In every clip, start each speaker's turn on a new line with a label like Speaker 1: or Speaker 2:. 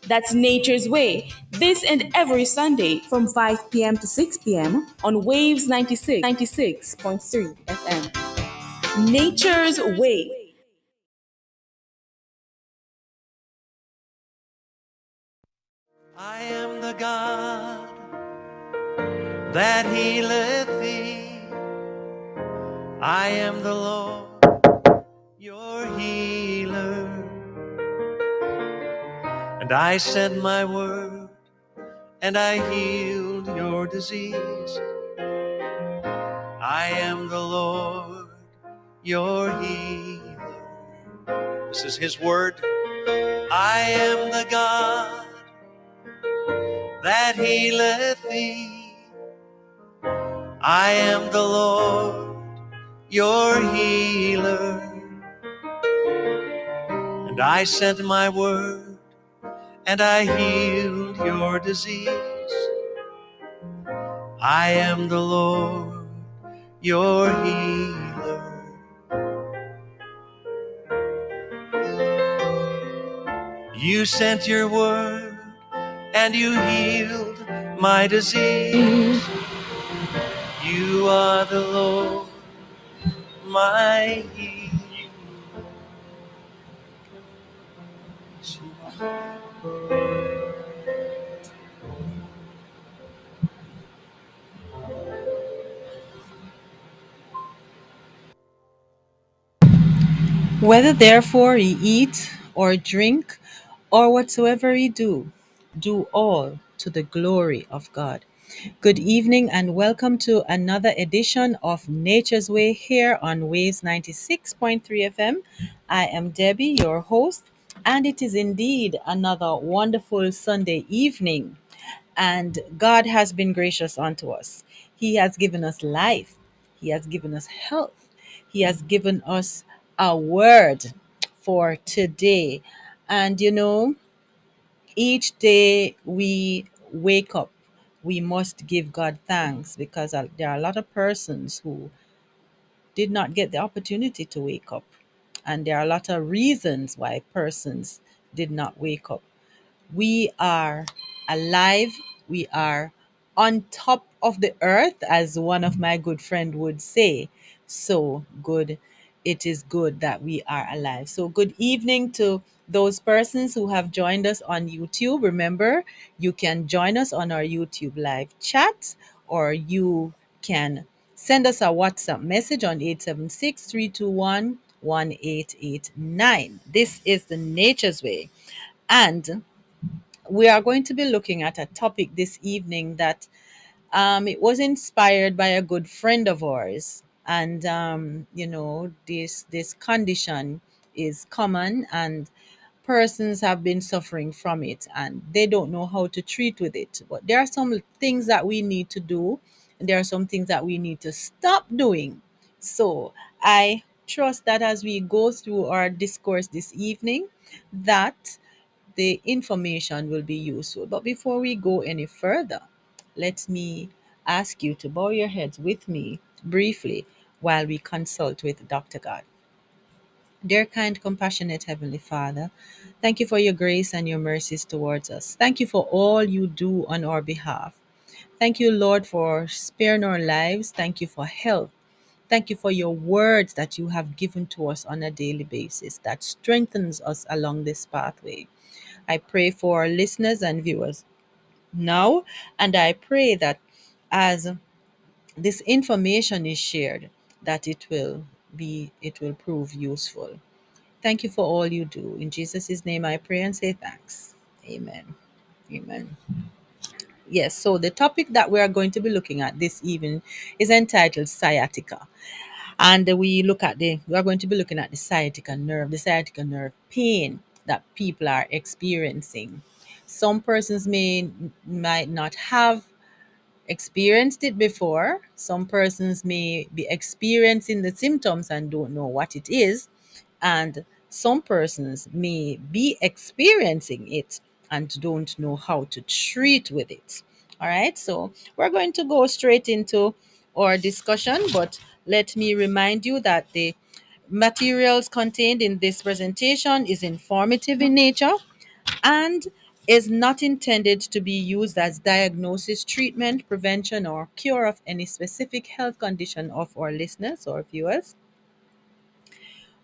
Speaker 1: That's Nature's Way. This and every Sunday from 5 p.m. to 6 p.m. on Waves 96.3 FM. Nature's Way.
Speaker 2: I am the God that healeth thee. I am the Lord, your healer. And I sent my word, and I healed your disease. I am the Lord, your healer. This is his word. I am the God that healeth thee. I am the Lord, your healer. And I sent my word, and I healed your disease. I am the Lord, your healer. You sent your word, and you healed my disease. You are the Lord, my healer.
Speaker 3: Whether therefore ye eat or drink or whatsoever ye do, do all to the glory of God. Good evening and welcome to another edition of Nature's Way here on Waves 96.3 FM. I am Debbie, your host, and it is indeed another wonderful Sunday evening. And God has been gracious unto us. He has given us life, He has given us health, He has given us a word for today. And each day we wake up, we must give God thanks because there are a lot of persons who did not get the opportunity to wake up. And there are a lot of reasons why persons did not wake up. We are alive. We are on top of the earth, as one of my good friend would say. So good. It is good that we are alive. So good evening to those persons who have joined us on YouTube. Remember, you can join us on our YouTube live chat, or you can send us a WhatsApp message on 876-321-1889. This is the Nature's Way. And we are going to be looking at a topic this evening that it was inspired by a good friend of ours. And this condition is common, and persons have been suffering from it, and they don't know how to treat with it. But there are some things that we need to do, and there are some things that we need to stop doing. So I trust that as we go through our discourse this evening, that the information will be useful. But before we go any further, let me ask you to bow your heads with me briefly while we consult with Dr. God. Dear kind, compassionate Heavenly Father, thank you for your grace and your mercies towards us. Thank you for all you do on our behalf. Thank you, Lord, for sparing our lives. Thank you for health. Thank you for your words that you have given to us on a daily basis that strengthens us along this pathway. I pray for our listeners and viewers now, and I pray that as this information is shared, that it will prove useful. Thank you for all you do. In Jesus' name I pray and say thanks. Amen. Amen. Yes, so the topic that we are going to be looking at this evening is entitled sciatica. And we are going to be looking at the sciatica nerve pain that people are experiencing. Some persons might not have experienced it before. Some persons may be experiencing the symptoms and don't know what it is. And some persons may be experiencing it and don't know how to treat with it. All right, so we're going to go straight into our discussion, but let me remind you that the materials contained in this presentation is informative in nature and is not intended to be used as diagnosis, treatment, prevention, or cure of any specific health condition of our listeners or viewers.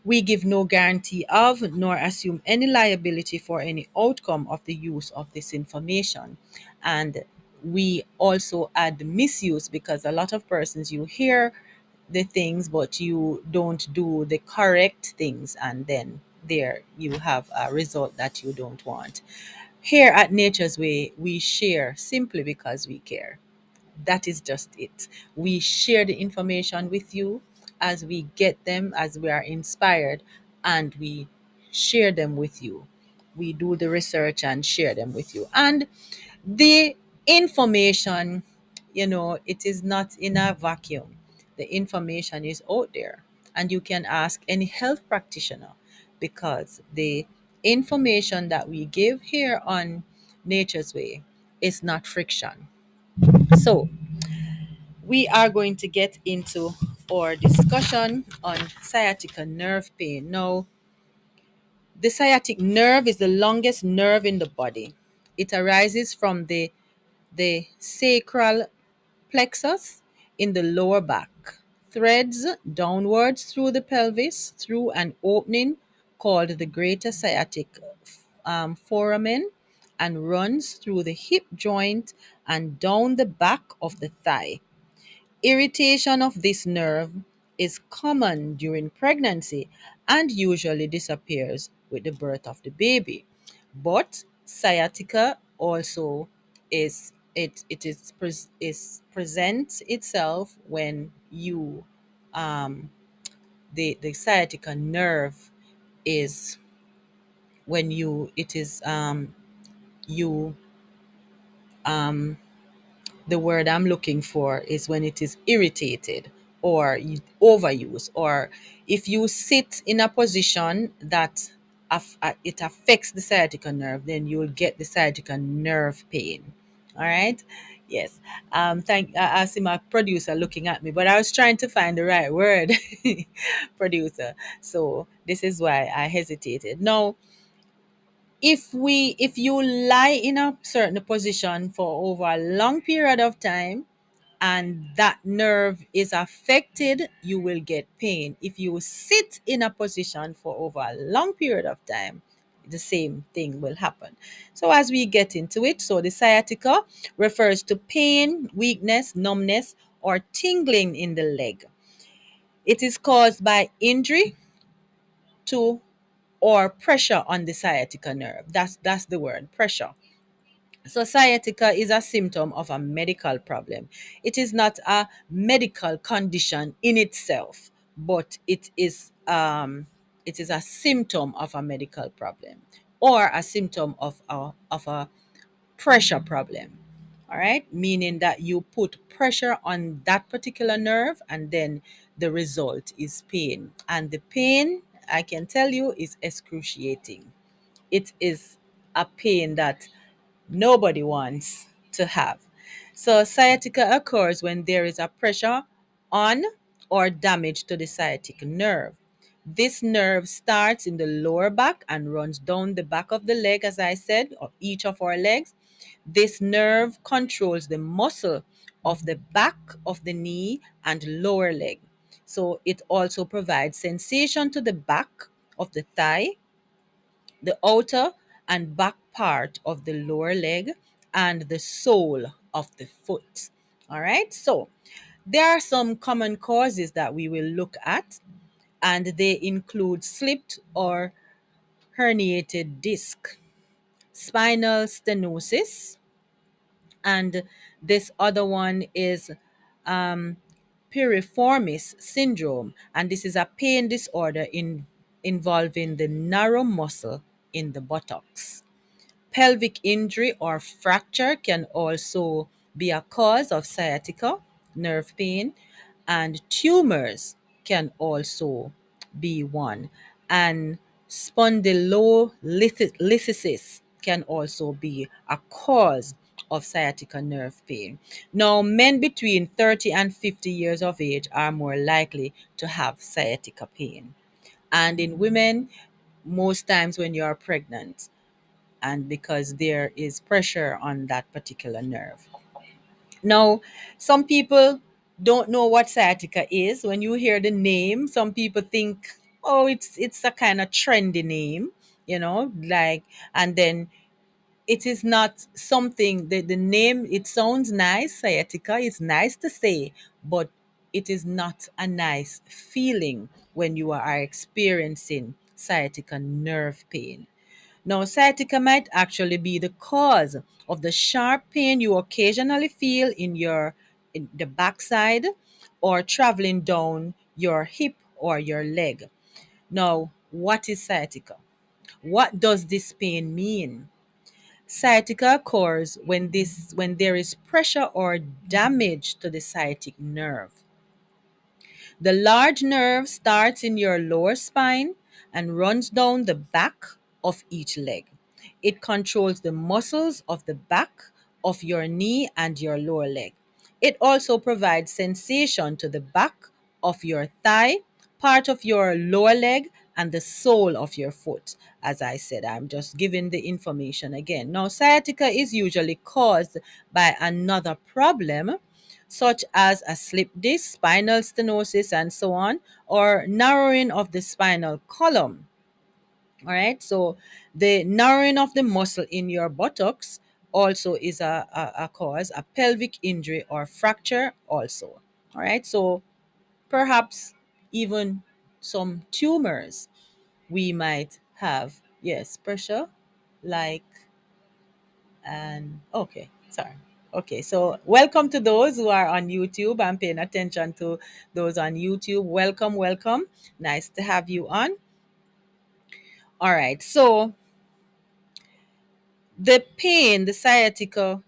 Speaker 3: We give no guarantee of nor assume any liability for any outcome of the use of this information. And we also add misuse, because a lot of persons, you hear the things but you don't do the correct things, and then there you have a result that you don't want. Here at Nature's Way, we share simply because we care. That is just it. We share the information with you as we get them, as we are inspired, and we share them with you. We do the research and share them with you. And the information, it is not in a vacuum. The information is out there, and you can ask any health practitioner, because the information that we give here on Nature's Way is not friction. So, we are going to get into our discussion on sciatica nerve pain. Now, the sciatic nerve is the longest nerve in the body. It arises from the sacral plexus in the lower back, threads downwards through the pelvis through an opening called the greater sciatic foramen, and runs through the hip joint and down the back of the thigh. Irritation of this nerve is common during pregnancy and usually disappears with the birth of the baby. But sciatica also is presents itself when you the sciatica nerve is when you it is you the word I'm looking for is when it is irritated or overuse, or if you sit in a position that it affects the sciatica nerve, then you'll get the sciatica nerve pain. All right. Yes. I see my producer looking at me, but I was trying to find the right word, producer. So this is why I hesitated. Now, if you lie in a certain position for over a long period of time and that nerve is affected, you will get pain. If you sit in a position for over a long period of time, the same thing will happen. So as we get into it, so the sciatica refers to pain, weakness, numbness, or tingling in the leg. It is caused by injury to or pressure on the sciatica nerve. That's the word, pressure. So sciatica is a symptom of a medical problem. It is not a medical condition in itself, but it is a symptom of a medical problem, or a symptom of a pressure problem. All right, meaning that you put pressure on that particular nerve, and then the result is pain. And the pain, I can tell you, is excruciating. It is a pain that nobody wants to have. So, sciatica occurs when there is a pressure on or damage to the sciatic nerve. This nerve starts in the lower back and runs down the back of the leg, as I said, of each of our legs. This nerve controls the muscle of the back of the knee and lower leg. So, it also provides sensation to the back of the thigh, the outer and back part of the lower leg, and the sole of the foot. All right, so there are some common causes that we will look at, and they include slipped or herniated disc, spinal stenosis, and this other one is piriformis syndrome, and this is a pain disorder involving the narrow muscle in the buttocks. Pelvic injury or fracture can also be a cause of sciatica, nerve pain, and tumors can also be one. And spondylolisthesis can also be a cause of sciatica nerve pain. Now, men between 30 and 50 years of age are more likely to have sciatica pain. And in women, most times when you are pregnant, and because there is pressure on that particular nerve. Now, some people don't know what sciatica is. When you hear the name, some people think, oh, it's a kind of trendy name, like, and then it is not something that the name, it sounds nice, sciatica, it's nice to say, but it is not a nice feeling when you are experiencing sciatica nerve pain. Now, sciatica might actually be the cause of the sharp pain you occasionally feel in the backside or traveling down your hip or your leg. Now, what is sciatica? What does this pain mean? Sciatica occurs when there is pressure or damage to the sciatic nerve. The large nerve starts in your lower spine and runs down the back of each leg. It controls the muscles of the back of your knee and your lower leg. It also provides sensation to the back of your thigh, part of your lower leg, and the sole of your foot. As I said, I'm just giving the information again. Now, sciatica is usually caused by another problem such as a slip disc, spinal stenosis, and so on, or narrowing of the spinal column. All right, so the narrowing of the muscle in your buttocks also is a cause, a pelvic injury or fracture also. All right, so perhaps even some tumors we might have. Yes, pressure, like, and okay, sorry. Okay, so welcome to those who are on YouTube. I'm paying attention to those on YouTube. Welcome, welcome. Nice to have you on. All right, so the pain, the sciatica,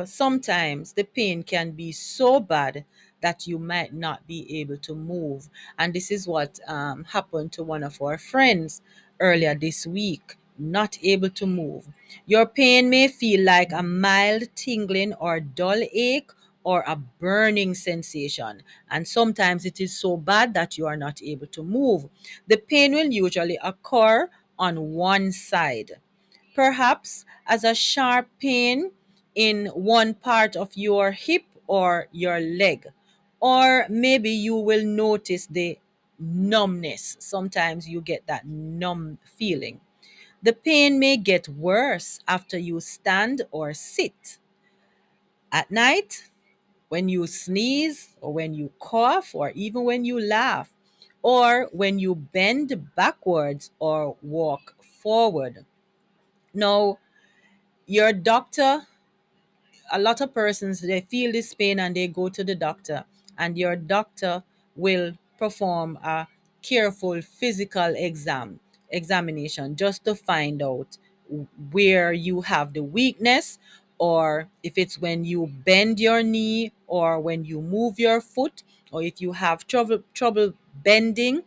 Speaker 3: sometimes the pain can be so bad that you might not be able to move. And this is what happened to one of our friends earlier this week, not able to move. Your pain may feel like a mild tingling or dull ache or a burning sensation. And sometimes it is so bad that you are not able to move. The pain will usually occur on one side, perhaps as a sharp pain in one part of your hip or your leg. Or maybe you will notice the numbness. Sometimes you get that numb feeling. The pain may get worse after you stand or sit. At night, when you sneeze, or when you cough, or even when you laugh, or when you bend backwards or walk forward. Now, your doctor, a lot of persons, they feel this pain and they go to the doctor, and your doctor will perform a careful physical examination just to find out where you have the weakness, or if it's when you bend your knee or when you move your foot, or if you have trouble bending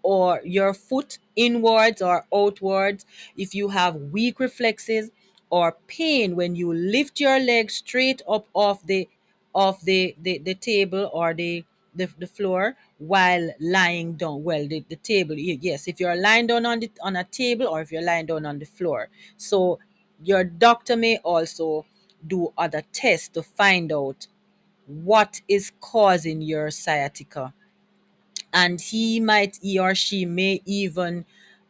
Speaker 3: or your foot inwards or outwards, if you have weak reflexes or pain when you lift your leg straight up off the table or the floor while lying down. Well, the table, yes, if you're lying down on a table or if you're lying down on the floor. So your doctor may also do other tests to find out what is causing your sciatica, and he or she may even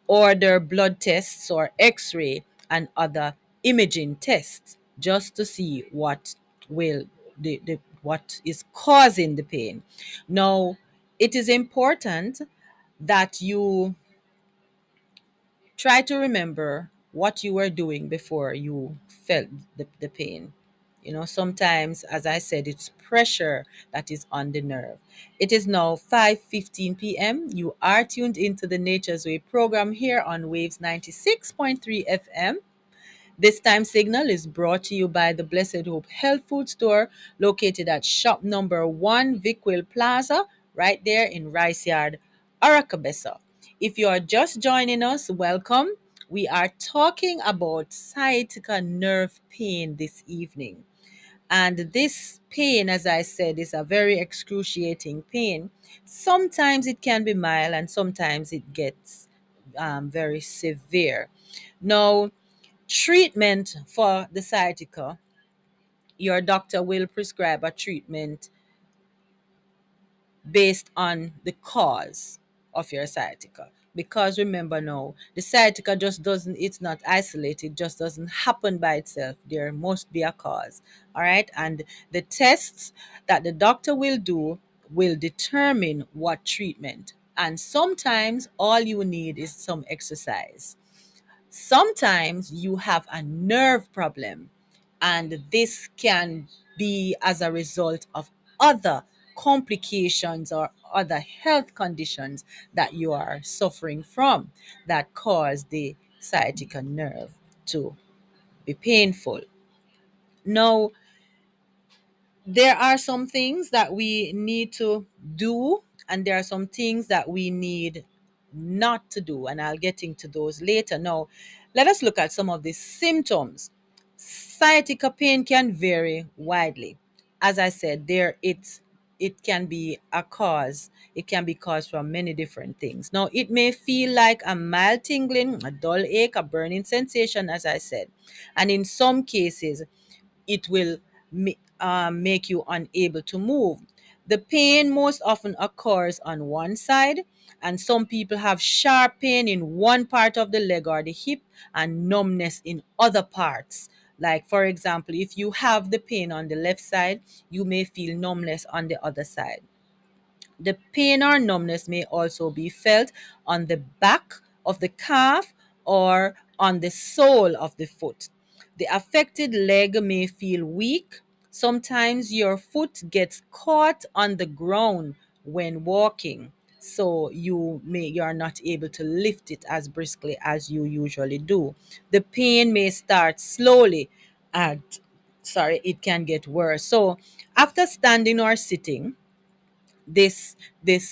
Speaker 3: order blood tests or x-ray and other imaging tests just to see will what is causing the pain. Now, it is important that you try to remember what you were doing before you felt the pain. Sometimes, as I said, it's pressure that is on the nerve. It is now 5:15 p.m. You are tuned into the Nature's Way program here on Waves 96.3 FM. This time signal is brought to you by the Blessed Hope Health Food Store, located at shop number 1 Vickwell Plaza, right there in Rice Yard, Aracabessa. If you are just joining us, welcome. We are talking about sciatica nerve pain this evening. And this pain, as I said, is a very excruciating pain. Sometimes it can be mild and sometimes it gets very severe. Now, Treatment for the sciatica, your doctor will prescribe a treatment based on the cause of your sciatica. Because remember now, the sciatica just doesn't, it's not isolated, just doesn't happen by itself. There must be a cause. All right. And the tests that the doctor will do will determine what treatment. And sometimes all you need is some exercise. Sometimes you have a nerve problem, and this can be as a result of other complications or other health conditions that you are suffering from that cause the sciatica nerve to be painful. Now, there are some things that we need to do, and there are some things that we need not to do, and I'll get into those later. Now, let us look at some of the symptoms. Sciatica pain can vary widely. As I said, it can be a cause. It can be caused from many different things. Now, it may feel like a mild tingling, a dull ache, a burning sensation, as I said. And in some cases, it will make you unable to move. The pain most often occurs on one side, and some people have sharp pain in one part of the leg or the hip and numbness in other parts. Like, for example, if you have the pain on the left side, you may feel numbness on the other side. The pain or numbness may also be felt on the back of the calf or on the sole of the foot. The affected leg may feel weak. Sometimes your foot gets caught on the ground when walking, so you're not able to lift it as briskly as you usually do. The pain may start slowly and it can get worse. So after standing or sitting, this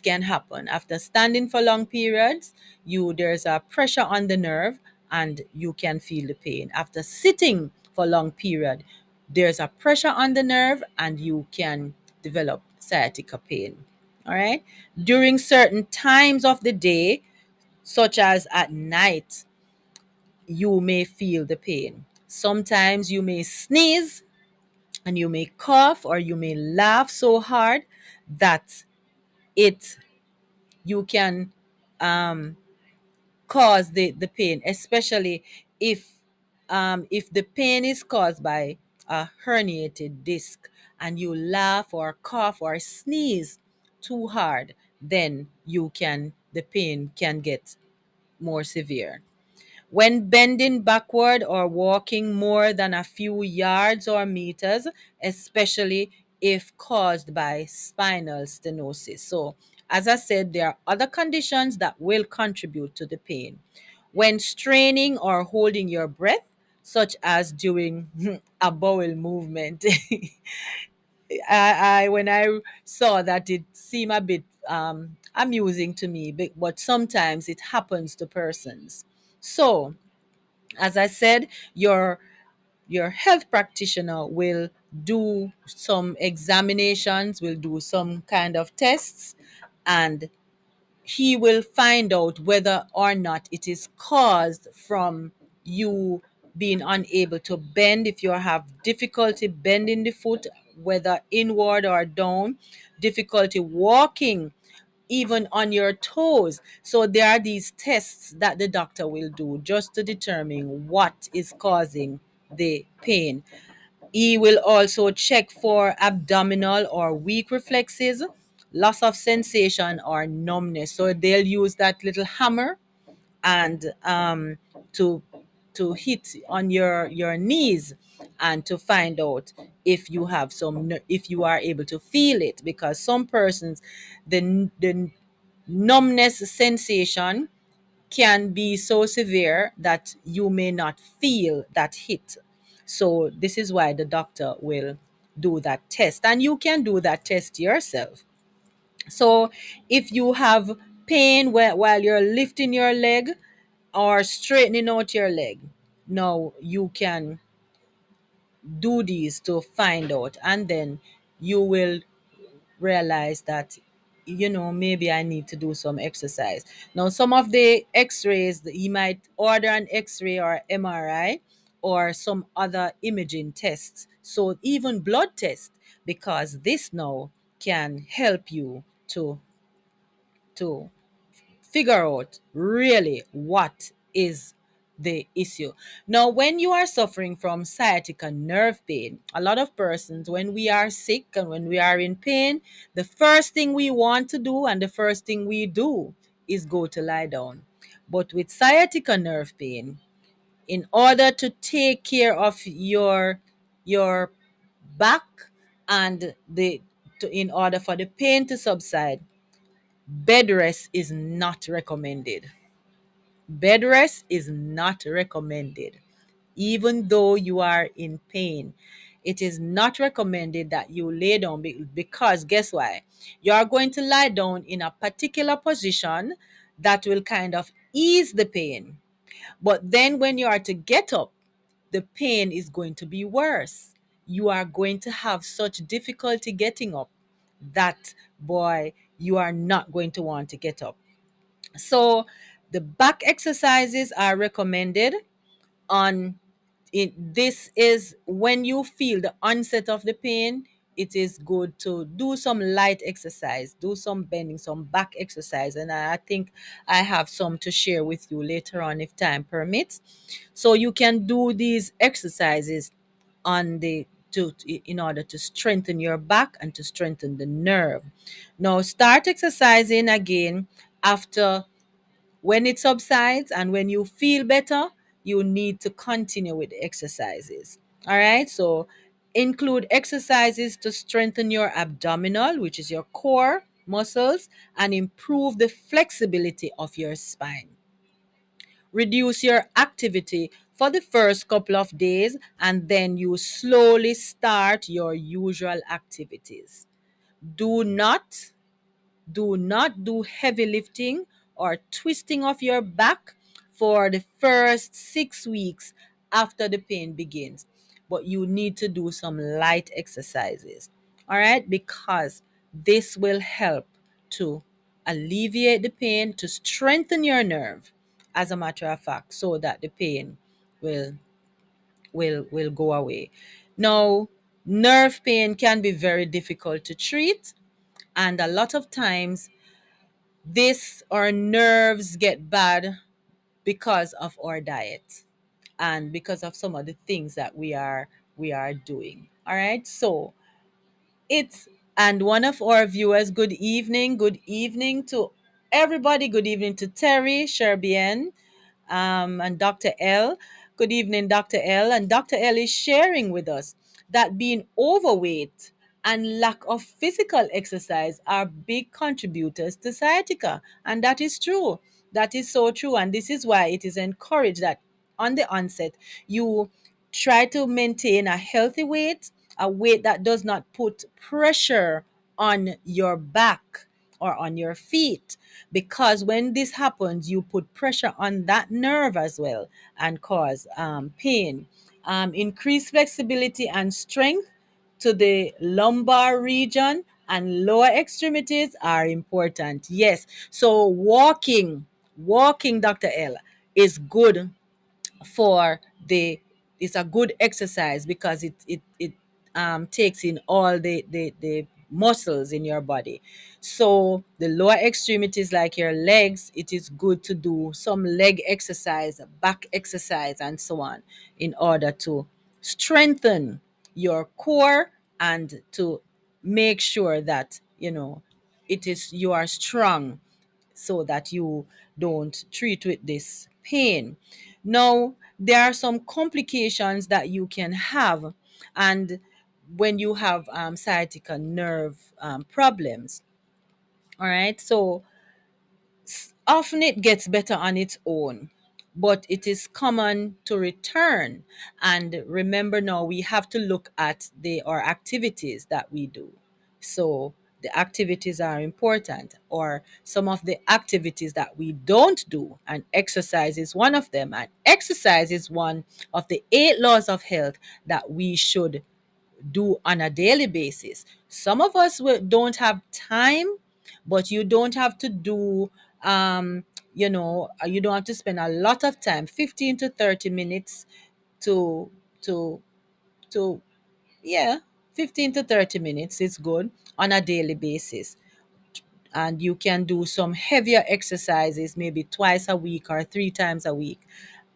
Speaker 3: can happen after standing for long periods. There's a pressure on the nerve, and you can feel the pain. After sitting for long period, there's a pressure on the nerve, and you can develop sciatica pain. All right. During certain times of the day, such as at night, you may feel the pain. Sometimes you may sneeze, and you may cough, or you may laugh so hard that it you can um, cause the pain, especially if the pain is caused by a herniated disc, and you laugh or cough or sneeze too hard, then the pain can get more severe. When bending backward or walking more than a few yards or meters, especially if caused by spinal stenosis. So, as I said, there are other conditions that will contribute to the pain. When straining or holding your breath, such as during a bowel movement, when I saw that, it seemed a bit amusing to me, but sometimes it happens to persons. So, as I said, your health practitioner will do some examinations, will do some kind of tests, and he will find out whether or not it is caused from you being unable to bend. If you have difficulty bending the foot, whether inward or down, difficulty walking even on your toes. So there are these tests that the doctor will do just to determine what is causing the pain. He will also check for abdominal or weak reflexes, loss of sensation, or numbness. So they'll use that little hammer and to hit on your knees, and to find out if you have if you are able to feel it, because some persons, the numbness sensation can be so severe that you may not feel that hit. So this is why the doctor will do that test, and you can do that test yourself. So if you have pain while you're lifting your leg or straightening out your leg, now you can do these to find out, and then you will realize that maybe I need to do some exercise. Now, some of the x-rays, he might order an x-ray or MRI or some other imaging tests. So even blood tests, because this now can help you to figure out really what is the issue. Now, when you are suffering from sciatica nerve pain, a lot of persons, when we are sick and when we are in pain, the first thing we want to do and the first thing we do is go to lie down. But with sciatica nerve pain, in order to take care of your back and in order for the pain to subside, bed rest is not recommended. Bed rest is not recommended. Even though you are in pain, it is not recommended that you lay down because guess why? You are going to lie down in a particular position that will kind of ease the pain. But then when you are to get up, the pain is going to be worse. You are going to have such difficulty getting up that, boy, you are not going to want to get up. So the back exercises are recommended on it. This is when you feel the onset of the pain. It is good to do some light exercise, do some bending, some back exercise, and I think I have some to share with you later on if time permits. So you can do these exercises on the to in order to strengthen your back and to strengthen the nerve. Now start exercising again after when it subsides and when you feel better, you need to continue with the exercises. All right, so include exercises to strengthen your abdominal, which is your core muscles, and improve the flexibility of your spine. Reduce your activity for the first couple of days and then you slowly start your usual activities. Do not do not do heavy lifting or twisting of your back for the first 6 weeks after the pain begins. But you need to do some light exercises, all right, because this will help to alleviate the pain, to strengthen your nerve, as a matter of fact, so that the pain will will go away. Now, nerve pain can be very difficult to treat, and a lot of times this our nerves get bad because of our diet and because of some of the things that we are doing. All right, so it's and one of our viewers, good evening to everybody, good evening to Terry Sherbian, and Dr. L. Good evening, Dr. L. And Dr. L is sharing with us that being overweight and lack of physical exercise are big contributors to sciatica. And that is true. That is so true. And this is why it is encouraged that on the onset, you try to maintain a healthy weight, a weight that does not put pressure on your back or on your feet, because when this happens you put pressure on that nerve as well and cause pain. Increase flexibility and strength to the lumbar region and lower extremities are important. Yes, so walking, Dr. L, is good for the it's a good exercise because it takes in all the muscles in your body. So the lower extremities like your legs, it is good to do some leg exercise, back exercise, and so on, in order to strengthen your core and to make sure that it is you are strong, so that you don't treat with this pain. Now, there are some complications that you can have, and when you have sciatica nerve problems, all right, so often it gets better on its own, but it is common to return. And remember, now we have to look at the our activities that we do. So the activities are important, or some of the activities that we don't do, and exercise is one of them. And exercise is one of the 8 laws of health that we should do on a daily basis. Some of us don't have time, but you don't have to do, you don't have to spend a lot of time, 15 to 30 minutes to to to yeah, 15 to 30 minutes is good on a daily basis. And you can do some heavier exercises maybe twice a week or three times a week,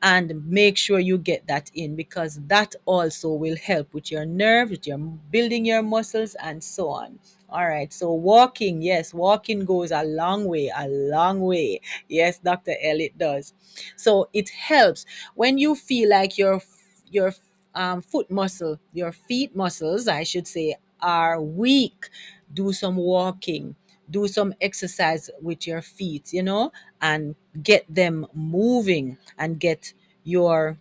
Speaker 3: and make sure you get that in, because that also will help with your nerve, with your building your muscles and so on. All right, so walking, yes, walking goes a long way, a long way. Yes, Dr. L, it does. So it helps when you feel like your foot muscle, your feet muscles, I should say, are weak. Do some walking, do some exercise with your feet, and get them moving and get your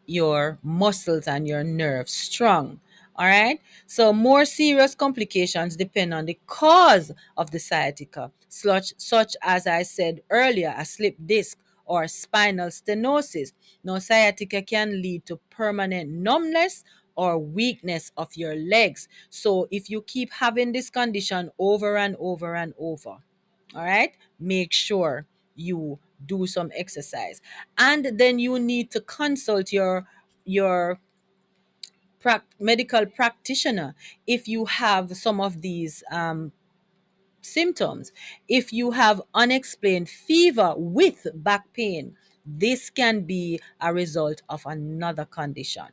Speaker 3: your muscles and your nerves strong. All right. So more serious complications depend on the cause of the sciatica, such as I said earlier, a slip disc or spinal stenosis. Now, sciatica can lead to permanent numbness or weakness of your legs. So if you keep having this condition over and over and over, all right, make sure you do some exercise. And then you need to consult your medical practitioner if you have some of these symptoms. If you have unexplained fever with back pain, this can be a result of another condition.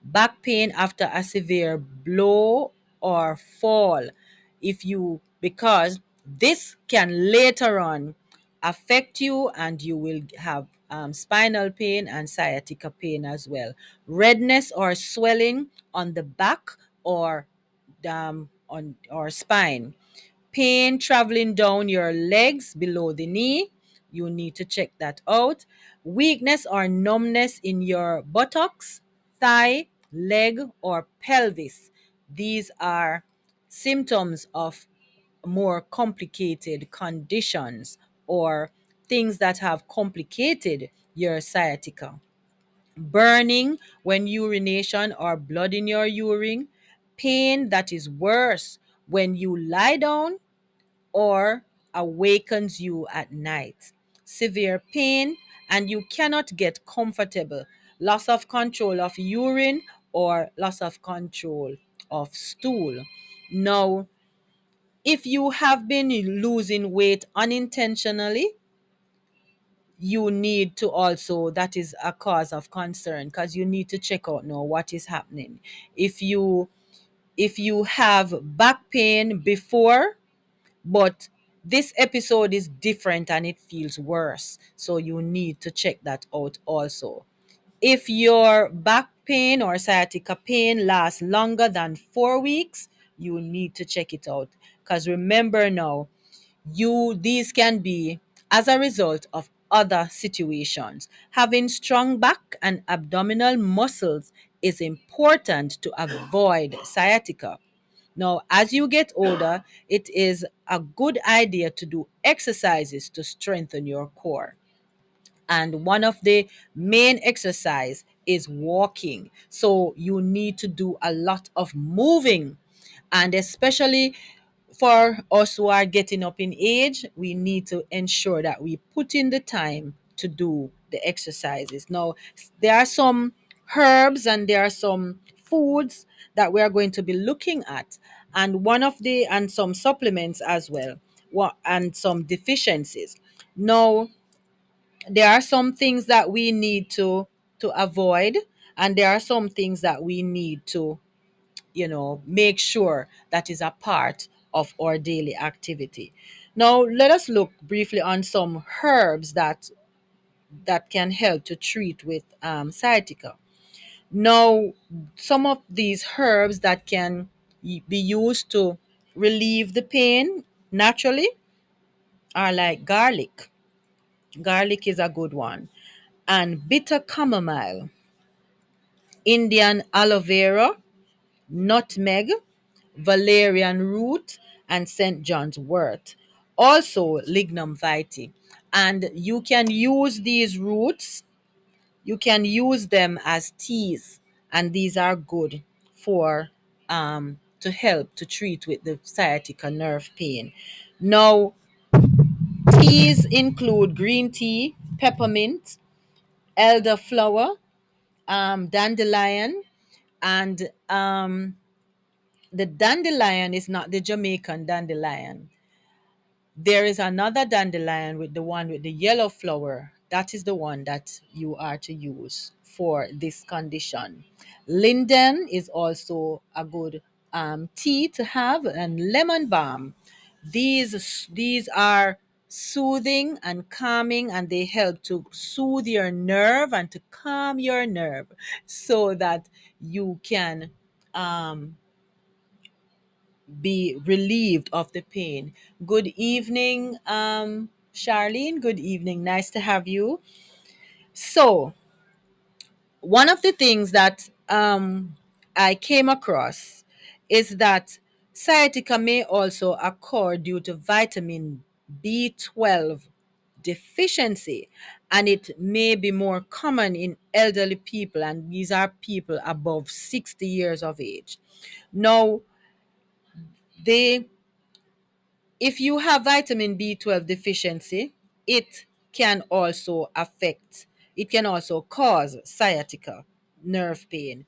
Speaker 3: Back pain after a severe blow or fall. If you, because this can later on affect you, and you will have spinal pain and sciatica pain as well. Redness or swelling on the back or on or spine. Pain traveling down your legs below the knee. You need to check that out. Weakness or numbness in your buttocks, thigh, leg, or pelvis. These are symptoms of more complicated conditions or things that have complicated your sciatica. Burning when urination or blood in your urine. Pain that is worse when you lie down or awakens you at night. Severe pain and you cannot get comfortable. Loss of control of urine or loss of control of stool. Now, if you have been losing weight unintentionally, you need to also, that is a cause of concern, because you need to check out now what is happening. If you have back pain before, but this episode is different and it feels worse, so you need to check that out also. If your back pain or sciatica pain lasts longer than 4 weeks, you need to check it out, because remember now, these can be as a result of other situations. Having strong back and abdominal muscles is important to avoid sciatica. Now, as you get older, it is a good idea to do exercises to strengthen your core. And one of the main exercise is walking. So you need to do a lot of moving, and especially for us who are getting up in age, we need to ensure that we put in the time to do the exercises. Now, there are some herbs and there are some foods that we are going to be looking at, and and some supplements as well, and some deficiencies. Now, there are some things that we need to avoid, and there are some things that we need to make sure that is a part of our daily activity. Now, let us look briefly on some herbs that can help to treat with sciatica. Now, some of these herbs that can be used to relieve the pain naturally are like garlic. Garlic is a good one, and bitter chamomile, Indian aloe vera, nutmeg, valerian root, and St. John's wort. Also, lignum vitae. And you can use these roots, you can use them as teas, and these are good for to help to treat with the sciatica nerve pain. Now, teas include green tea, peppermint, elderflower, dandelion, and the dandelion is not the Jamaican dandelion. There is another dandelion with the one with the yellow flower. That is the one that you are to use for this condition. Linden is also a good tea to have, and lemon balm. These are soothing and calming, and they help to soothe your nerve and to calm your nerve so that you can um, be relieved of the pain. Good evening, Charlene. Good evening. Nice to have you. So, one of the things that I came across is that sciatica may also occur due to vitamin B12 deficiency, and it may be more common in elderly people, and these are people above 60 years of age. Now, they if you have vitamin B12 deficiency, it can also it can also cause sciatica, nerve pain.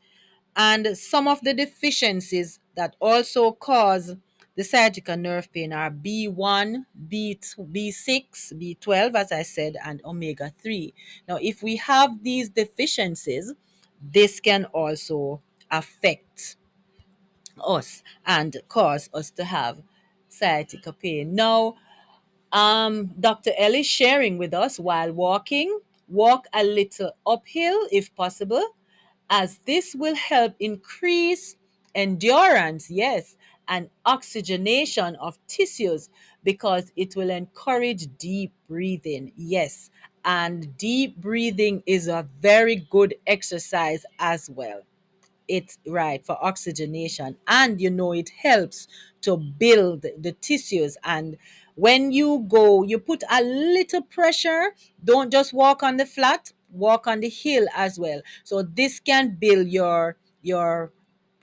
Speaker 3: And some of the deficiencies that also cause the sciatica nerve pain are B1, B2, B6, B12, as I said, and omega 3. Now, if we have these deficiencies, this can also affect us and cause us to have sciatica pain. Now, Dr. Ellie sharing with us while walking, walk a little uphill if possible, as this will help increase endurance, yes, and oxygenation of tissues because it will encourage deep breathing, yes. And deep breathing is a very good exercise as well. It's right for oxygenation, and it helps to build the tissues. And when you go, you put a little pressure. Don't just walk on the flat, walk on the hill as well. So this can build your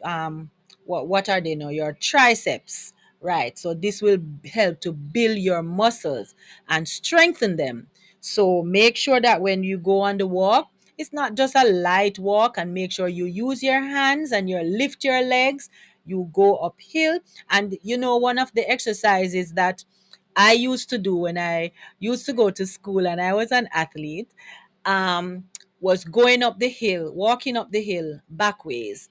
Speaker 3: um what are they now, your triceps, right? So this will help to build your muscles and strengthen them. So make sure that when you go on the walk, it's not just a light walk, and make sure you use your hands and you lift your legs. You go uphill. And one of the exercises that I used to do when I used to go to school and I was an athlete, um, was going up the hill, walking up the hill back ways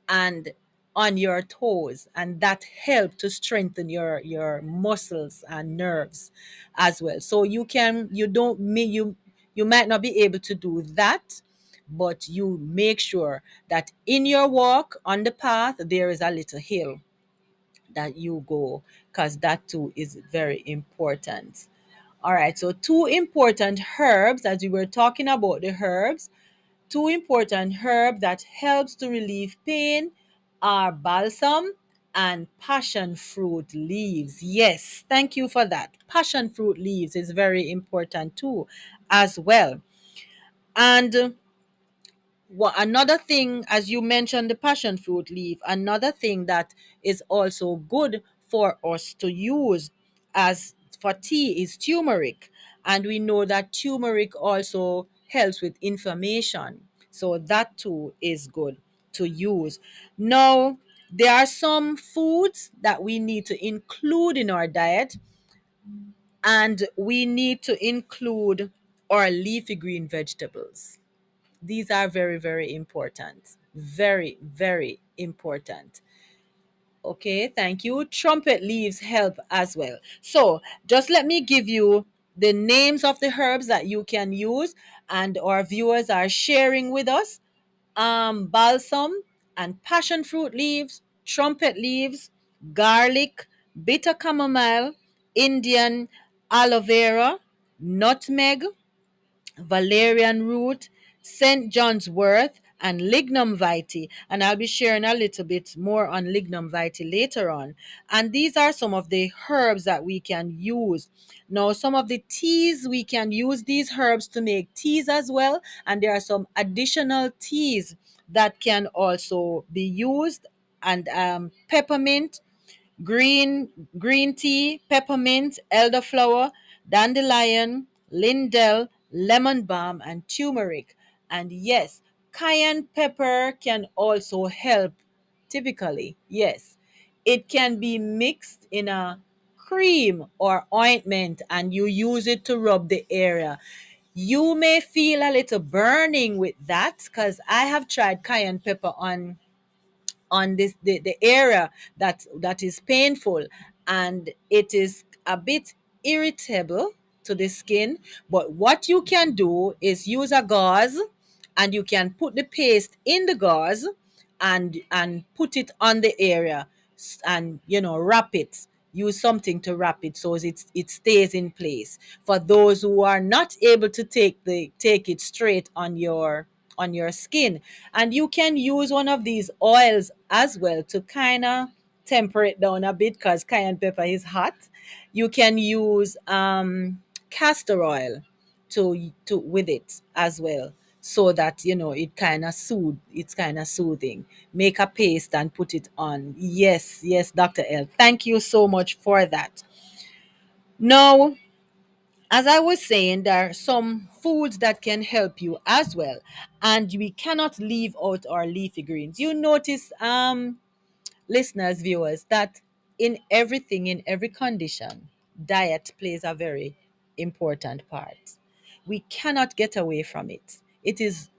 Speaker 3: and on your toes, and that helped to strengthen your muscles and nerves as well. So you don't you might not be able to do that, but you make sure that in your walk on the path there is a little hill that you go, because that too is very important. All right, so two important herbs, as we were talking about the herbs, two important herbs that helps to relieve pain are balsam and passion fruit leaves. Yes, thank you for that. Passion fruit leaves is very important too as well. And another thing, as you mentioned, the passion fruit leaf, another thing that is also good for us to use as for tea is turmeric. And we know that turmeric also helps with inflammation. So that too is good to use. Now, there are some foods that we need to include in our diet, and we need to include our leafy green vegetables. These are very, very important. Very, very important. Okay, thank you. Trumpet leaves help as well. So just let me give you the names of the herbs that you can use, and our viewers are sharing with us. Balsam and passion fruit leaves, trumpet leaves, garlic, bitter chamomile, Indian aloe vera, nutmeg, valerian root, St. John's wort, and lignum vitae. And I'll be sharing a little bit more on lignum vitae later on. And these are some of the herbs that we can use. Now, some of the teas, we can use these herbs to make teas as well. And there are some additional teas that can also be used. And peppermint, green tea, peppermint, elderflower, dandelion, lindel, lemon balm, and turmeric. And yes, Cayenne pepper can also help, typically, yes. It can be mixed in a cream or ointment and you use it to rub the area. You may feel a little burning with that because I have tried cayenne pepper on this the area that is painful, and it is a bit irritable to the skin. But what you can do is use a gauze, and you can put the paste in the gauze and put it on the area, and wrap it. Use something to wrap it so it stays in place. For those who are not able to take it straight on your skin. And you can use one of these oils as well to kind of temper it down a bit because cayenne pepper is hot. You can use castor oil to with it as well, so that it's kind of soothing. Make a paste and put it on. Yes, yes, Dr. L, thank you so much for that. Now, as I was saying, there are some foods that can help you as well, and we cannot leave out our leafy greens. You notice, listeners, viewers, that in everything, in every condition, diet plays a very important part. We cannot get away from it. It is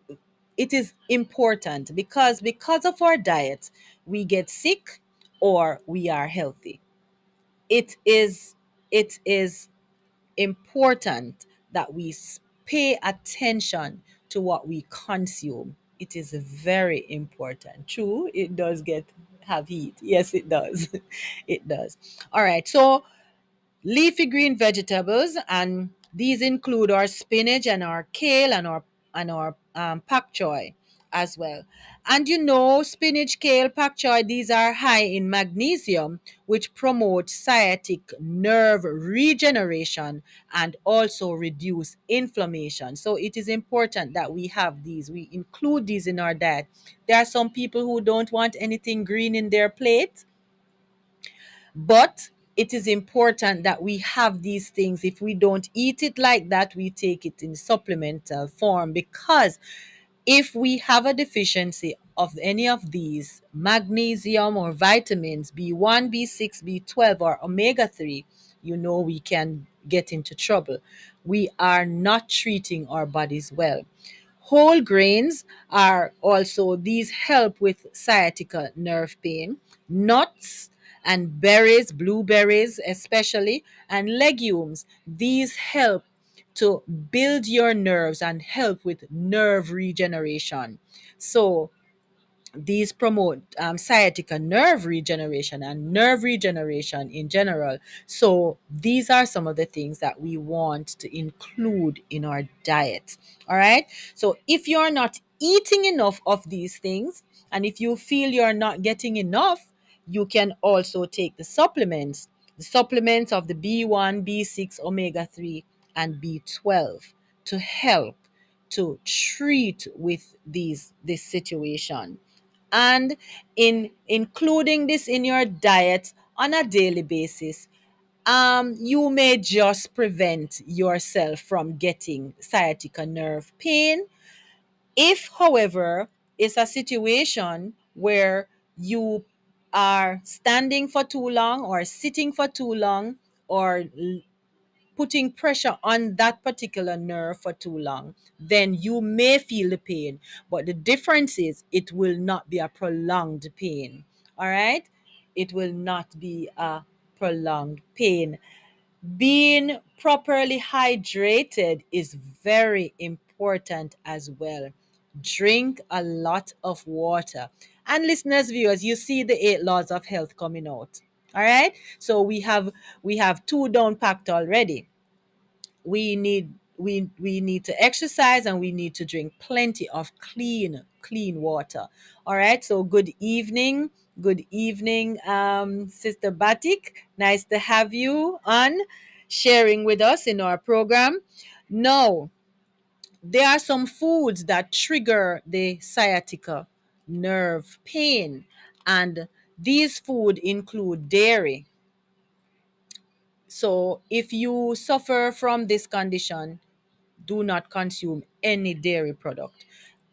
Speaker 3: important because of our diet, we get sick or we are healthy. It is important that we pay attention to what we consume. It is very important. True, it does get have heat. Yes, it does. It does. All right. So leafy green vegetables, and these include our spinach and our kale and our pak choy as well. And spinach, kale, pak choy, these are high in magnesium, which promotes sciatic nerve regeneration and also reduce inflammation. So it is important that we have these. We include these in our diet. There are some people who don't want anything green in their plate, but it is important that we have these things. If we don't eat it like that, we take it in supplemental form, because if we have a deficiency of any of these magnesium or vitamins, B1, B6, B12, or omega 3, we can get into trouble. We are not treating our bodies well. Whole grains are also, these help with sciatica nerve pain. Nuts and berries, blueberries especially, and legumes, these help to build your nerves and help with nerve regeneration. So these promote sciatica nerve regeneration and nerve regeneration in general. So these are some of the things that we want to include in our diet. All right. So if you're not eating enough of these things, and if you feel you're not getting enough, you can also take the supplements of the B1, B6, omega 3, and B12 to help to treat with this situation. And in including this in your diet on a daily basis, you may just prevent yourself from getting sciatica nerve pain. If, however, it's a situation where you are standing for too long or sitting for too long, or putting pressure on that particular nerve for too long, then you may feel the pain. But the difference is it will not be a prolonged pain. All right? It will not be a prolonged pain. Being properly hydrated is very important as well. Drink a lot of water. And listeners, viewers, you see the 8 laws of health coming out. All right? So we have two down packed already. We need to exercise, and we need to drink plenty of clean water. All right, so good evening, Sister Batik. Nice to have you on, sharing with us in our program. Now, there are some foods that trigger the sciatica nerve pain, and these food include dairy. So if you suffer from this condition, do not consume any dairy product.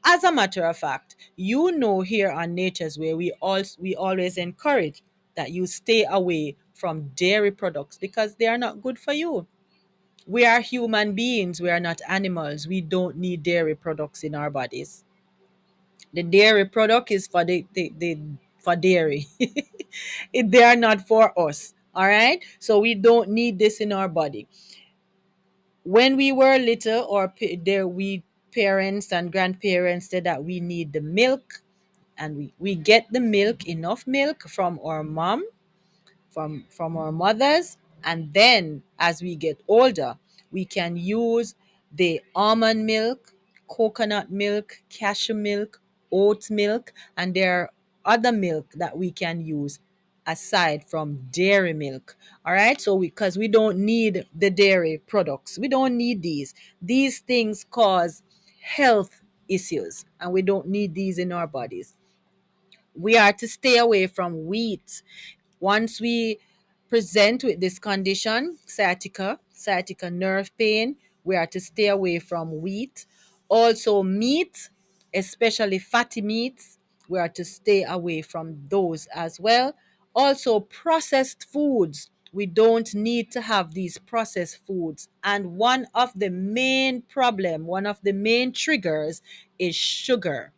Speaker 3: As a matter of fact, you know, here on Nature's Way, we always encourage that you stay away from dairy products because they are not good for you. We are human beings, we are not animals. We don't need dairy products in our bodies. The dairy product is for the for dairy. They are not for us. All right? So we don't need this in our body. When we were little, or there we parents and grandparents said that we need the milk, and we get the milk, enough milk from our mom, from our mothers, and then as we get older we can use the almond milk, coconut milk, cashew milk, oat milk, and there are other milk that we can use aside from dairy milk. All right, so because we don't need the dairy products, we don't need these things cause health issues, and we don't need these in our bodies. We are to stay away from wheat. Once we present with this condition, sciatica nerve pain, we are to stay away from wheat. Also, meat, especially fatty meats, we are to stay away from those as well. Also, processed foods. We don't need to have these processed foods. And one of the main triggers is sugar,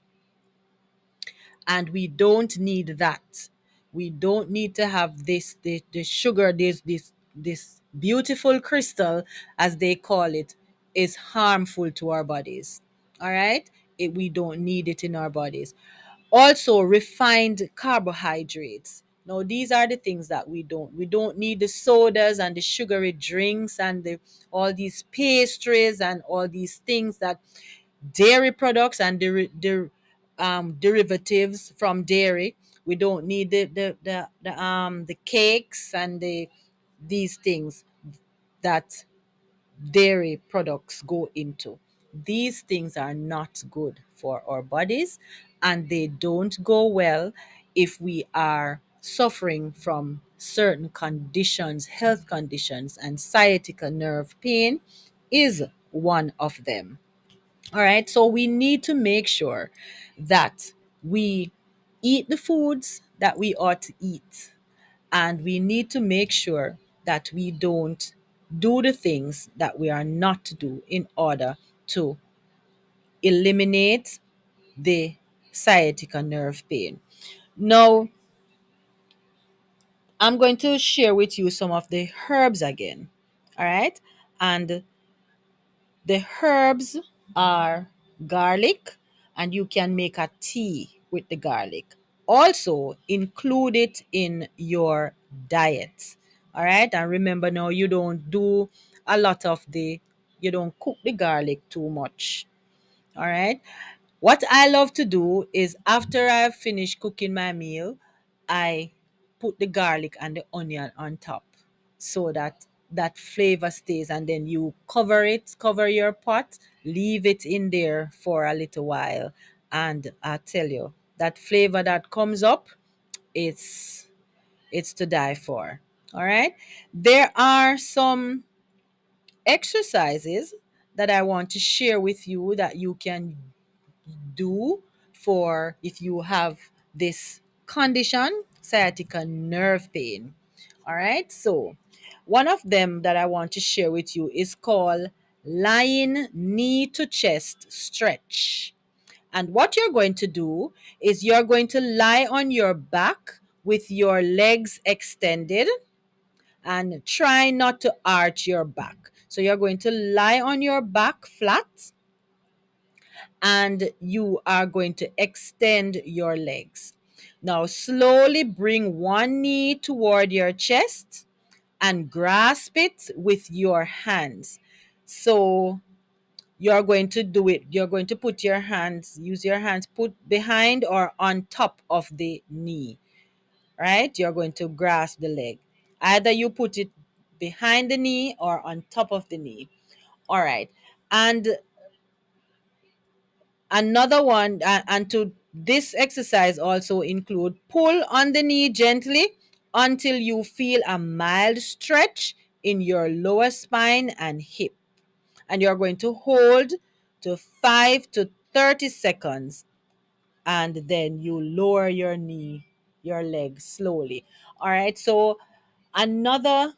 Speaker 3: and we don't need that. We don't need to have the sugar, this beautiful crystal, as they call it, is harmful to our bodies. All right, we don't need it in our bodies. Also, refined carbohydrates. Now, these are the things that we don't need the sodas and the sugary drinks and all these pastries and all these things that dairy products and derivatives from dairy. We don't need the cakes and these things that dairy products go into. These things are not good for our bodies, and they don't go well if we are suffering from certain conditions, health conditions, and sciatica nerve pain is one of them. All right. So we need to make sure that we eat the foods that we ought to eat. And we need to make sure that we don't do the things that we are not to do in order to eliminate the sciatica nerve pain. Now, I'm going to share with you some of the herbs again. All right. And the herbs are garlic, and you can make a tea with the garlic. Also, include it in your diet. All right, and remember now, you don't do a lot of you don't cook the garlic too much. All right. What I love to do is after I've finished cooking my meal, I put the garlic and the onion on top so that that flavor stays, and then you cover your pot, leave it in there for a little while, and I tell you, that flavor that comes up, it's it's to die for. All right? There are some exercises that I want to share with you that you can do for if you have this condition, sciatica nerve pain. All right, so one of them that I want to share with you is called lying knee to chest stretch. And what you're going to do is you're going to lie on your back with your legs extended, and try not to arch your back. So you're going to lie on your back flat, and you are going to extend your legs. Now, slowly bring one knee toward your chest and grasp it with your hands. So, you're going to do it. You're going to use your hands, put behind or on top of the knee, right? You're going to grasp the leg. Either you put it behind the knee or on top of the knee. All right. And another one, and to this exercise also include pull on the knee gently until you feel a mild stretch in your lower spine and hip. And you're going to hold to 5 to 30 seconds, and then you lower your leg slowly. All right. So another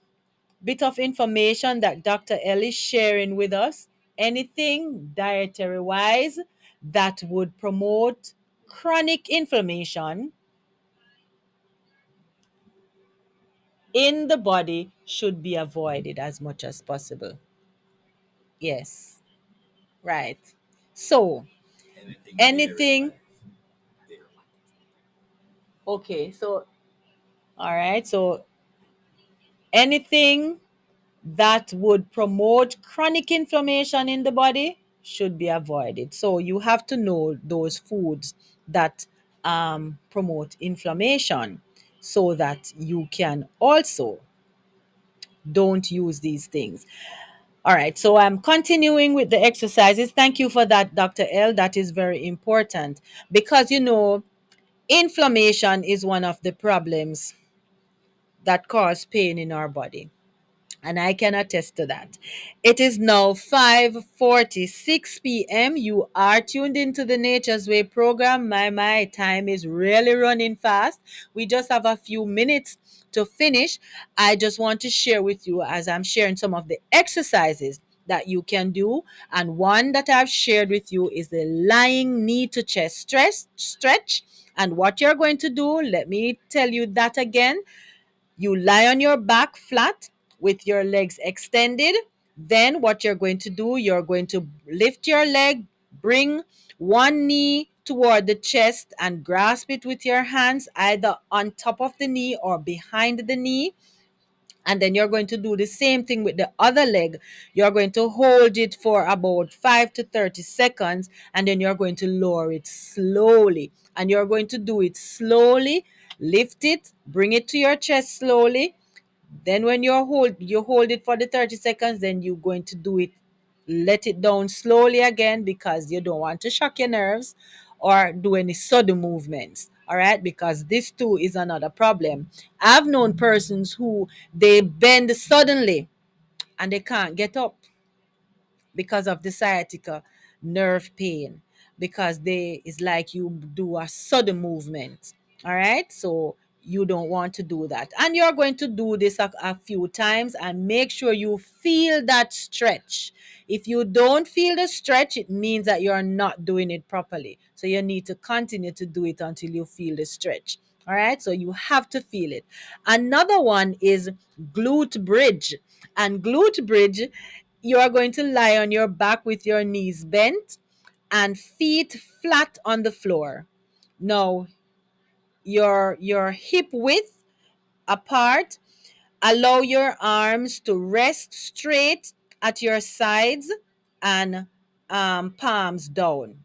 Speaker 3: bit of information that Dr. L is sharing with us, anything dietary wise that would promote chronic inflammation in the body should be avoided as much as possible. Yes, right. So, anything, okay, so, all right, so anything that would promote chronic inflammation in the body should be avoided. So you have to know those foods that promote inflammation so that you can also don't use these things. All right, so I'm continuing with the exercises. Thank you for that, Dr. L. That is very important because inflammation is one of the problems that cause pain in our body, and I can attest to that. It is now 5:46 p.m. You are tuned into the Nature's Way program. My time is really running fast. We just have a few minutes to finish. I just want to share with you as I'm sharing some of the exercises that you can do. And one that I've shared with you is the lying knee to chest stretch. And what you're going to do, let me tell you that again. You lie on your back flat with your legs extended. Then, what you're going to do, you're going to lift your leg, bring one knee toward the chest, and grasp it with your hands, either on top of the knee or behind the knee. And then you're going to do the same thing with the other leg. You're going to hold it for about 5 to 30 seconds, and then you're going to lower it slowly. And you're going to do it slowly. Lift it, bring it to your chest slowly. Then when you hold it for the 30 seconds, then you're going to do it, let it down slowly again because you don't want to shock your nerves or do any sudden movements. All right, because this too is another problem. I've known persons who they bend suddenly and they can't get up because of the sciatica nerve pain, because they it's like you do a sudden movement. All right, so you don't want to do that, and you're going to do this a few times and make sure you feel that stretch. If you don't feel the stretch, it means that you're not doing it properly, so you need to continue to do it until you feel the stretch. All right, so you have to feel it. Another one is glute bridge. And glute bridge, you are going to lie on your back with your knees bent and feet flat on the floor. Now, your hip width apart. Allow your arms to rest straight at your sides and palms down.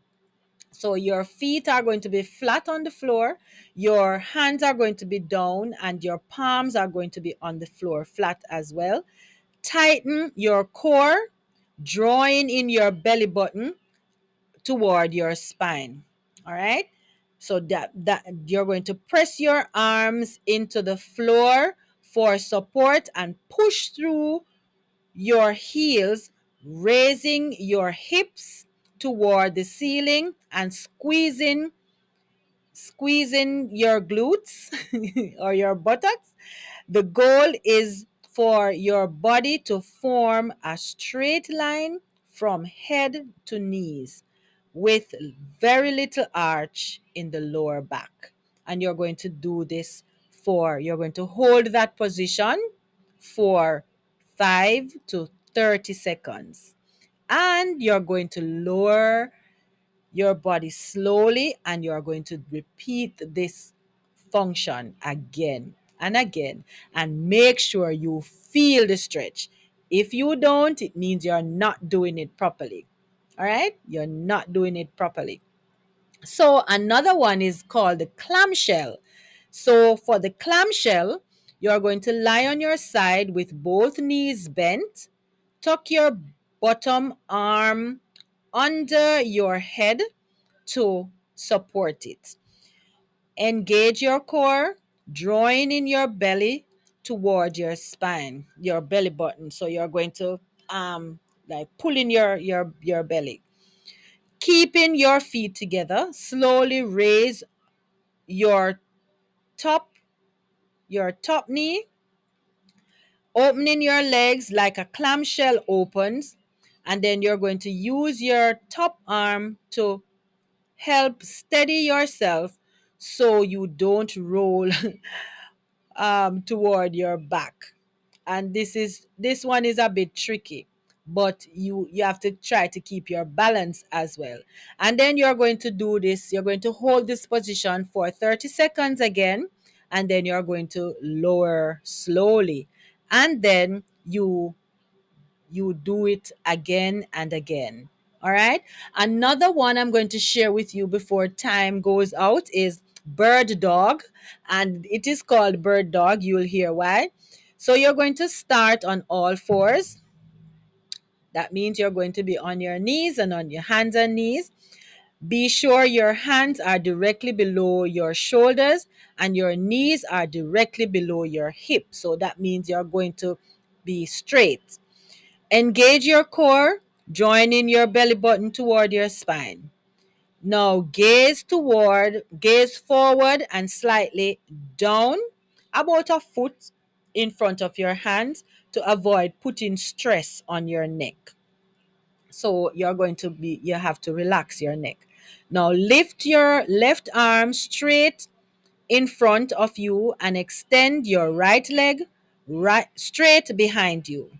Speaker 3: So your feet are going to be flat on the floor, your hands are going to be down, and your palms are going to be on the floor flat as well. Tighten your core, drawing in your belly button toward your spine. All right. So that you're going to press your arms into the floor for support and push through your heels, raising your hips toward the ceiling and squeezing your glutes or your buttocks. The goal is for your body to form a straight line from head to knees with very little arch in the lower back. And you're going to do this you're going to hold that position for 5 to 30 seconds. And you're going to lower your body slowly, and you're going to repeat this function again and again, and make sure you feel the stretch. If you don't, it means you're not doing it properly. All right, you're not doing it properly. So another one is called the clamshell. So for the clamshell, you're going to lie on your side with both knees bent. Tuck your bottom arm under your head to support it. Engage your core, drawing in your belly toward your spine, your belly button. So you're going to like pull in your belly. Keeping your feet together, slowly raise your top top knee, opening your legs like a clamshell opens, and then you're going to use your top arm to help steady yourself so you don't roll toward your back. And this one is a bit tricky, but you have to try to keep your balance as well. And then you're going to do this, you're going to hold this position for 30 seconds again, and then you're going to lower slowly, and then you do it again and again. All right. Another one I'm going to share with you before time goes out is bird dog. And it is called bird dog. You'll hear why. So you're going to start on all fours. That means you're going to be on your knees and on your hands and knees. Be sure your hands are directly below your shoulders and your knees are directly below your hips. So that means you're going to be straight. Engage your core, joining your belly button toward your spine. Now gaze forward and slightly down, about a foot in front of your hands to avoid putting stress on your neck. So you have to relax your neck. Now lift your left arm straight in front of you and extend your right leg right straight behind you.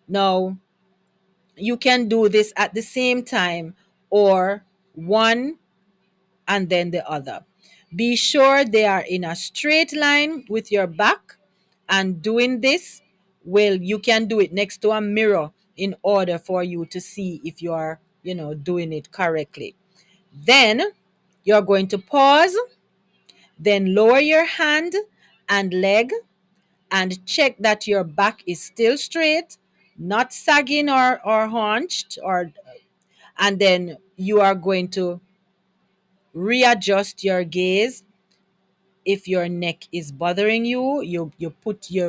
Speaker 3: Now you can do this at the same time or one and then the other. Be sure they are in a straight line with your back, and doing this you can do it next to a mirror in order for you to see if you are, doing it correctly. Then you're going to pause, then lower your hand and leg and check that your back is still straight, not sagging or hunched, or and then you are going to readjust your gaze. If your neck is bothering you, you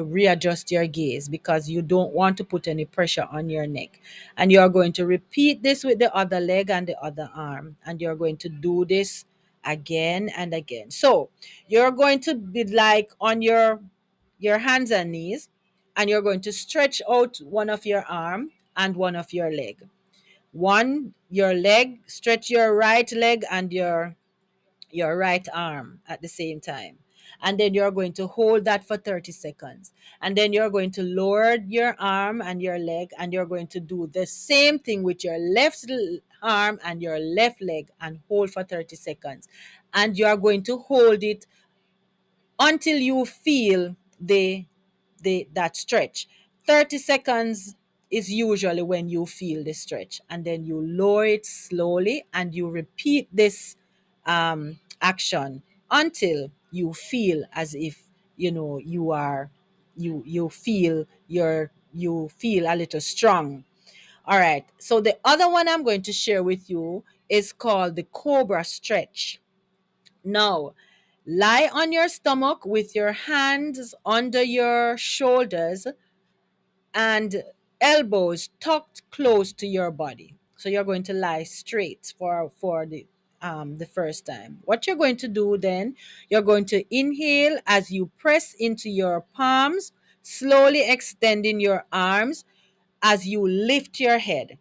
Speaker 3: readjust your gaze because you don't want to put any pressure on your neck. And you are going to repeat this with the other leg and the other arm, and you're going to do this again and again. So you're going to be like on your hands and knees, and you're going to stretch out one of your arm and one of your leg. One your leg, stretch your right leg and your right arm at the same time. And then you're going to hold that for 30 seconds. And then you're going to lower your arm and your leg, and you're going to do the same thing with your arm and your left leg and hold for 30 seconds. And you are going to hold it until you feel that stretch. 30 seconds is usually when you feel the stretch, and then you lower it slowly and you repeat this action until you feel as if you feel a little strong. All right, so the other one I'm going to share with you is called the cobra stretch. Now, lie on your stomach with your hands under your shoulders and elbows tucked close to your body. So you're going to lie straight for the first time. What you're going to do then, you're going to inhale as you press into your palms, slowly extending your arms as you lift your head.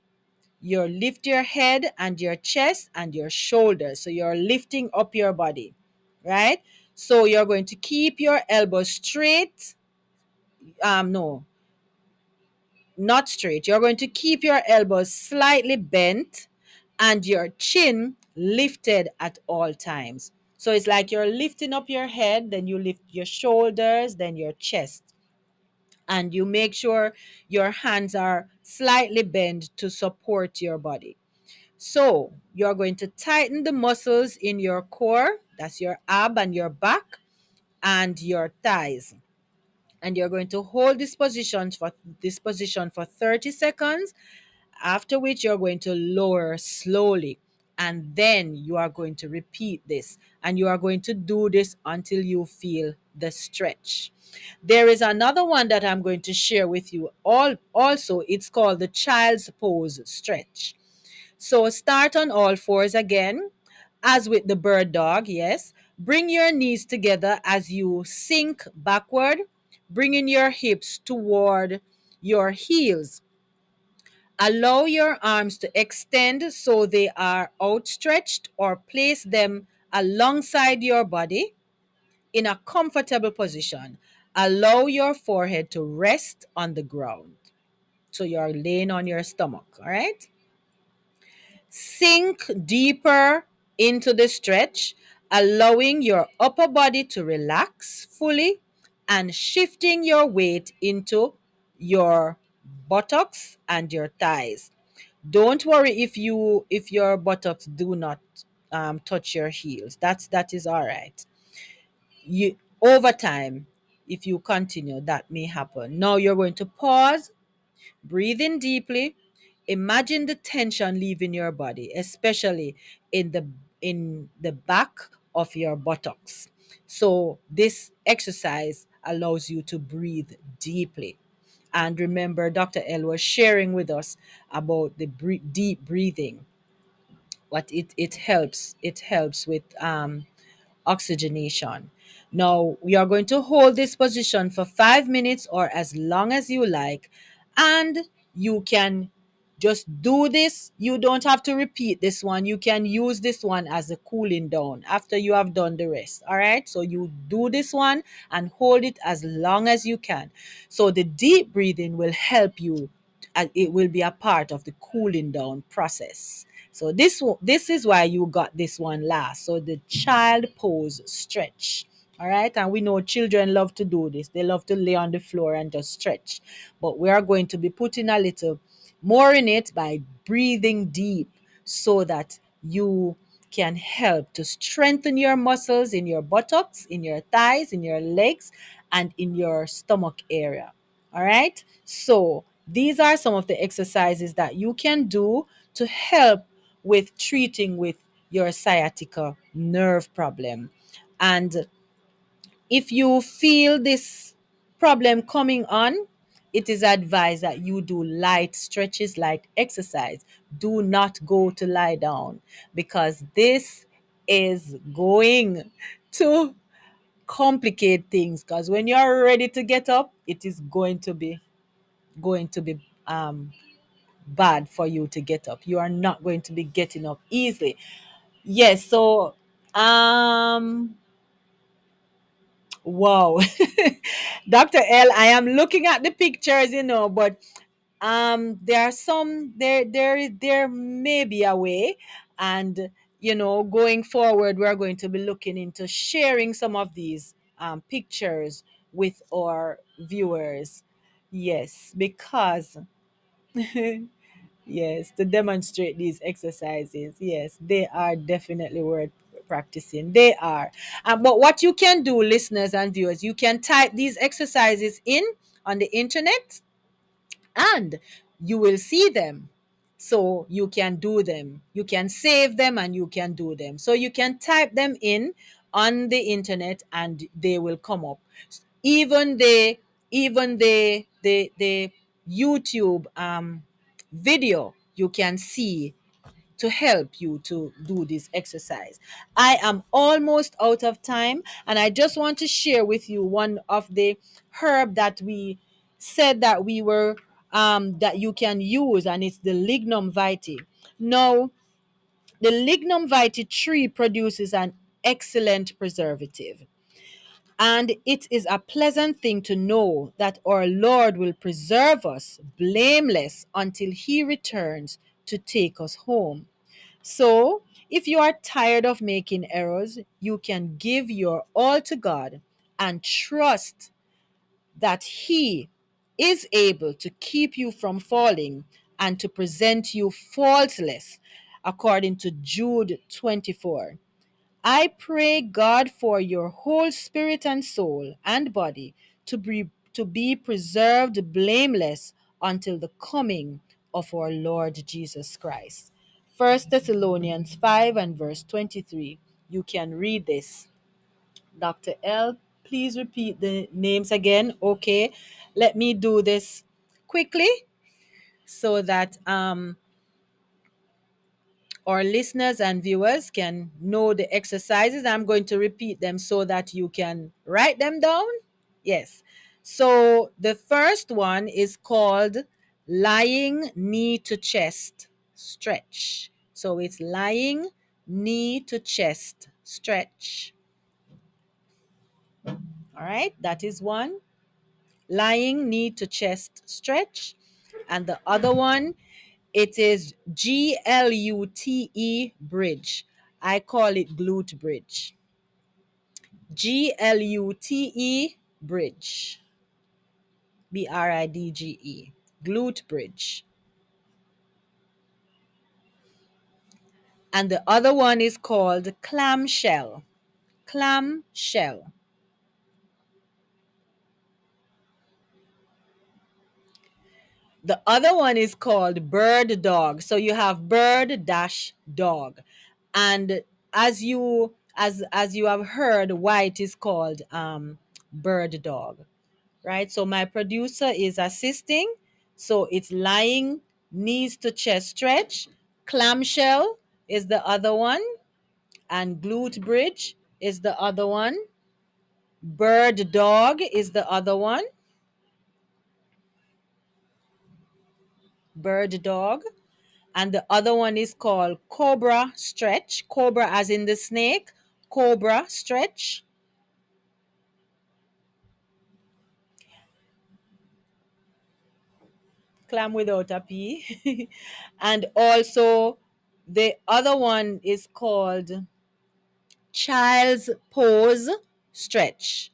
Speaker 3: You lift your head and your chest and your shoulders. So you're lifting up your body, right? So you're going to keep your elbows straight. No, not straight. You're going to keep your elbows slightly bent and your chin lifted at all times. So it's like you're lifting up your head, then you lift your shoulders, then your chest. And you make sure your hands are slightly bent to support your body. So you're going to tighten the muscles in your core, that's your ab and your back and your thighs. And you're going to hold this position for 30 seconds, after which you're going to lower slowly. And then you are going to repeat this, and you are going to do this until you feel the stretch. There is another one that I'm going to share with you also. It's called the child's pose stretch. So start on all fours again, as with the bird dog, yes. Bring your knees together as you sink backward, bringing your hips toward your heels. Allow your arms to extend so they are outstretched, or place them alongside your body in a comfortable position. Allow your forehead to rest on the ground. So you're laying on your stomach, all right? Sink deeper into the stretch, allowing your upper body to relax fully and shifting your weight into your buttocks and your thighs. Don't worry if your buttocks do not touch your heels. That is all right. You over time, if you continue, that may happen. Now you're going to pause. Breathe in deeply. Imagine the tension leaving your body, especially in the back of your buttocks. So this exercise allows you to breathe deeply. And remember, Dr. L was sharing with us about the deep breathing. What it helps with oxygenation. Now, we are going to hold this position for 5 minutes or as long as you like, and you can just do this. You don't have to repeat this one. You can use this one as a cooling down after you have done the rest. All right. So you do this one and hold it as long as you can. So the deep breathing will help you, and it will be a part of the cooling down process. So this is why you got this one last. So the child pose stretch. All right. And we know children love to do this. They love to lay on the floor and just stretch. But we are going to be putting a little more in it by breathing deep so that you can help to strengthen your muscles in your buttocks, in your thighs, in your legs, and in your stomach area. All right. So these are some of the exercises that you can do to help with treating with your sciatica nerve problem. And if you feel this problem coming on, it is advised that you do light stretches, light exercise. Do not go to lie down, because this is going to complicate things, because when you're ready to get up, it is going to be bad for you to get up. You are not going to be getting up easily. Yes, so um wow. Dr. L, I am looking at the pictures, but there are some there may be a way, and going forward we're going to be looking into sharing some of these pictures with our viewers. Yes, because yes, to demonstrate these exercises. Yes, they are definitely worth practicing. They are. But what you can do, listeners and viewers, you can type these exercises in on the internet, and you will see them. So you can do them. You can save them and you can do them. So you can type them in on the internet and they will come up. Even the YouTube video you can see to help you to do this exercise. I am almost out of time, and I just want to share with you one of the herb that we said that we were that you can use, and it's the lignum vitae. Now, the lignum vitae tree produces an excellent preservative. And it is a pleasant thing to know that our Lord will preserve us blameless until he returns to take us home. So, if you are tired of making errors, you can give your all to God and trust that He is able to keep you from falling and to present you faultless, according to Jude 24. I pray God for your whole spirit and soul and body to be preserved blameless until the coming of our Lord Jesus Christ. 1 Thessalonians 5 and verse 23. You can read this. Dr. L, please repeat the names again. Okay, let me do this quickly so that our listeners and viewers can know the exercises. I'm going to repeat them so that you can write them down. Yes. So the first one is called lying knee to chest stretch. So it's lying knee to chest stretch. All right, that is one. Lying knee to chest stretch. And the other one, it is GLUTE bridge. I call it glute bridge. GLUTE bridge. BRIDGE. Glute bridge. And the other one is called clamshell. Clamshell. The other one is called bird dog. So you have bird dash dog. And as you have heard why it is called bird dog, right? So my producer is assisting. So it's lying knees to chest stretch. Clamshell is the other one. And glute bridge is the other one. Bird dog is the other one. Bird dog. And the other one is called cobra stretch. Cobra as in the snake. Cobra stretch. Clam without a P. And also the other one is called child's pose stretch.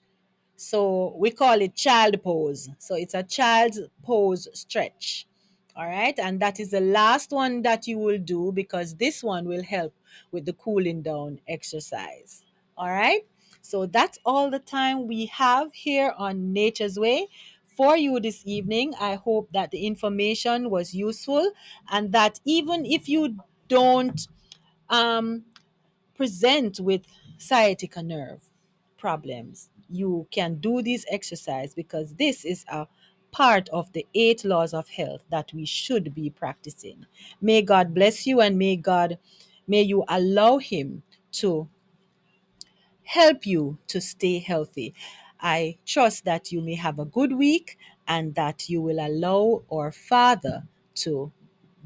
Speaker 3: So we call it child pose. So it's a child's pose stretch. All right. And that is the last one that you will do because this one will help with the cooling down exercise. All right. So that's all the time we have here on Nature's Way for you this evening. I hope that the information was useful and that even if you don't um, present with sciatica nerve problems, you can do this exercise because this is a part of the 8 laws of health that we should be practicing. May God bless you and may you allow him to help you to stay healthy. I trust that you may have a good week and that you will allow our Father to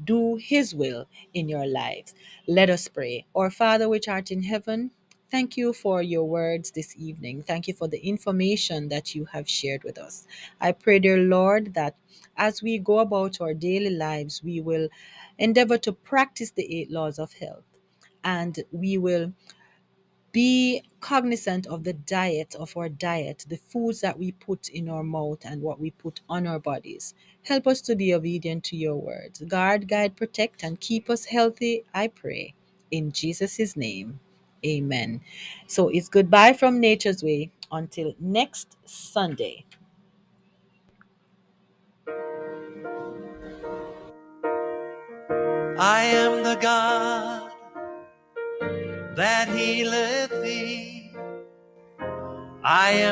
Speaker 3: do his will in your lives. Let us pray. Our Father which art in heaven, thank you for your words this evening. Thank you for the information that you have shared with us. I pray, dear Lord, that as we go about our daily lives, we will endeavor to practice the 8 laws of health and we will be cognizant of the diet of our diet, the foods that we put in our mouth and what we put on our bodies. Help us to be obedient to your words. Guard, guide, protect, and keep us healthy, I pray. In Jesus' name, amen. So it's goodbye from Nature's Way until next Sunday.
Speaker 2: I am the God that healeth thee. I am